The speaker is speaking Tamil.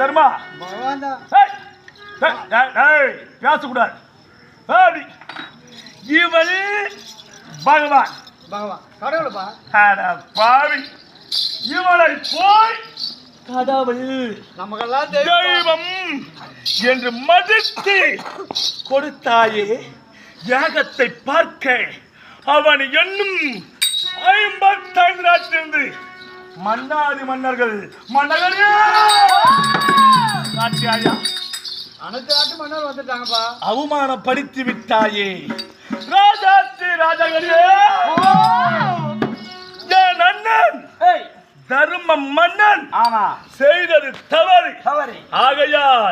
தர்மா பேசக்கூடாது. இவன் பகவான் பாவி. இவனை போய் கடவுள் நமக்கெல்லாம் தெய்வம் என்று மதித்து கொடுத்தாயே. யாகத்தை பார்க்க அவன் என்னும் 55 நாட்டிலிருந்து மன்னாதி மன்னர்கள் மன்னர்களே அனைத்து நாட்டு மன்னர் வந்துட்டாங்கப்பா. அவமானப்படுத்தி விட்டாயே ராஜாச்சி ராஜாங்களே. என் அண்ணன் தர்ம மன்னன் செய்தது தவறு ஆகையா